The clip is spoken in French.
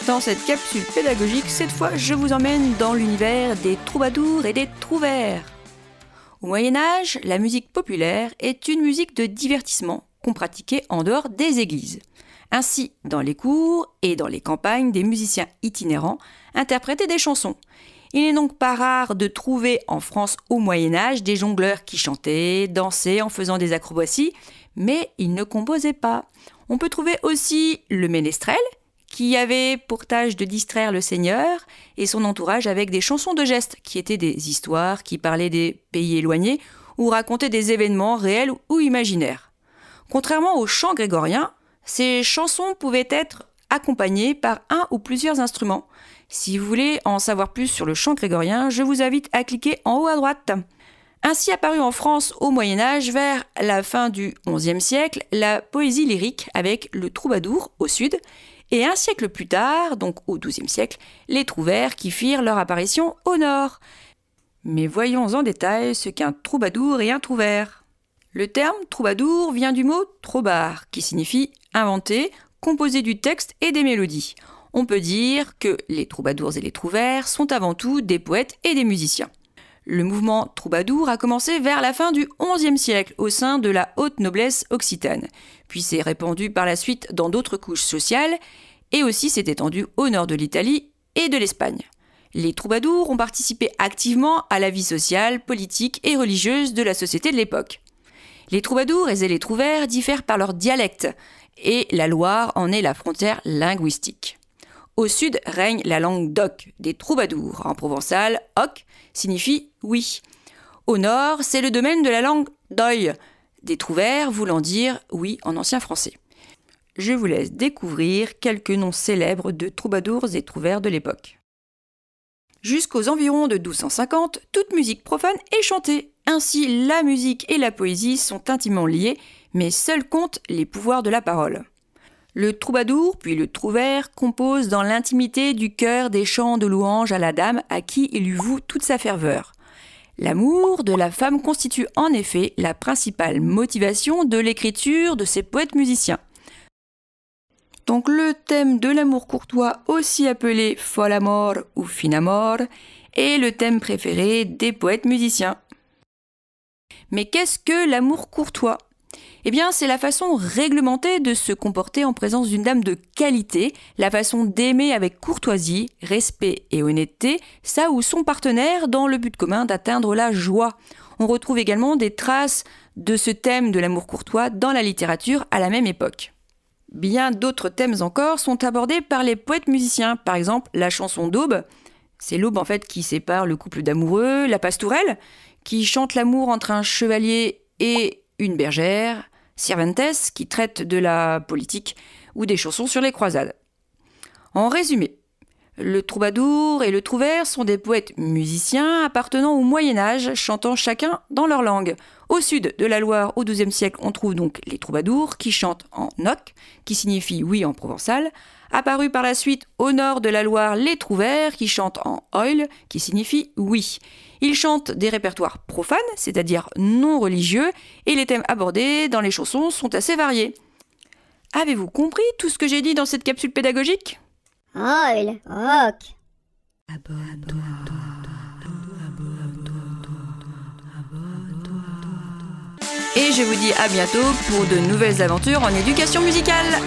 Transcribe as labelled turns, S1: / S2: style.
S1: Dans cette capsule pédagogique, cette fois, je vous emmène dans l'univers des troubadours et des trouvères. Au Moyen-Âge, la musique populaire est une musique de divertissement qu'on pratiquait en dehors des églises. Ainsi, dans les cours et dans les campagnes, des musiciens itinérants interprétaient des chansons. Il n'est donc pas rare de trouver en France au Moyen-Âge des jongleurs qui chantaient, dansaient en faisant des acrobaties, mais ils ne composaient pas. On peut trouver aussi le ménestrel, qui avait pour tâche de distraire le seigneur et son entourage avec des chansons de gestes, qui étaient des histoires qui parlaient des pays éloignés ou racontaient des événements réels ou imaginaires. Contrairement au chant grégorien, ces chansons pouvaient être accompagnées par un ou plusieurs instruments. Si vous voulez en savoir plus sur le chant grégorien, je vous invite à cliquer en haut à droite. Ainsi apparut en France au Moyen-Âge, vers la fin du XIe siècle, la poésie lyrique avec le troubadour au sud, et un siècle plus tard, donc au XIIe siècle, les trouvères qui firent leur apparition au nord. Mais voyons en détail ce qu'un troubadour et un trouvère. Le terme troubadour vient du mot trobar, qui signifie inventer, composer du texte et des mélodies. On peut dire que les troubadours et les trouvères sont avant tout des poètes et des musiciens. Le mouvement troubadour a commencé vers la fin du XIe siècle au sein de la haute noblesse occitane, puis s'est répandu par la suite dans d'autres couches sociales et aussi s'est étendu au nord de l'Italie et de l'Espagne. Les troubadours ont participé activement à la vie sociale, politique et religieuse de la société de l'époque. Les troubadours et les trouvères diffèrent par leur dialecte et la Loire en est la frontière linguistique. Au sud règne la langue d'oc, des troubadours. En provençal, oc signifie oui. Au nord, c'est le domaine de la langue d'oï, des trouvères voulant dire oui en ancien français. Je vous laisse découvrir quelques noms célèbres de troubadours et trouvères de l'époque. Jusqu'aux environs de 1250, toute musique profane est chantée. Ainsi, la musique et la poésie sont intimement liées, mais seuls comptent les pouvoirs de la parole. Le troubadour, puis le trouvère, composent dans l'intimité du cœur des chants de louange à la dame à qui il lui voue toute sa ferveur. L'amour de la femme constitue en effet la principale motivation de l'écriture de ces poètes musiciens. Donc le thème de l'amour courtois, aussi appelé fol amor ou fin amor, est le thème préféré des poètes musiciens. Mais qu'est-ce que l'amour courtois ? Eh bien, c'est la façon réglementée de se comporter en présence d'une dame de qualité, la façon d'aimer avec courtoisie, respect et honnêteté, sa ou son partenaire dans le but commun d'atteindre la joie. On retrouve également des traces de ce thème de l'amour courtois dans la littérature à la même époque. Bien d'autres thèmes encore sont abordés par les poètes musiciens, par exemple la chanson d'aube, c'est l'aube en fait qui sépare le couple d'amoureux, la pastourelle, qui chante l'amour entre un chevalier et une bergère, Cervantes, qui traite de la politique, ou des chansons sur les croisades. En résumé, le troubadour et le trouvère sont des poètes musiciens appartenant au Moyen-Âge, chantant chacun dans leur langue. Au sud de la Loire, au XIIe siècle, on trouve donc les troubadours qui chantent en oc, qui signifie oui en provençal. Apparu par la suite au nord de la Loire, les trouvères qui chantent en oil, qui signifie oui. Ils chantent des répertoires profanes, c'est-à-dire non religieux, et les thèmes abordés dans les chansons sont assez variés. Avez-vous compris tout ce que j'ai dit dans cette capsule pédagogique ?
S2: Oil, oc.
S1: Et je vous dis à bientôt pour de nouvelles aventures en éducation musicale.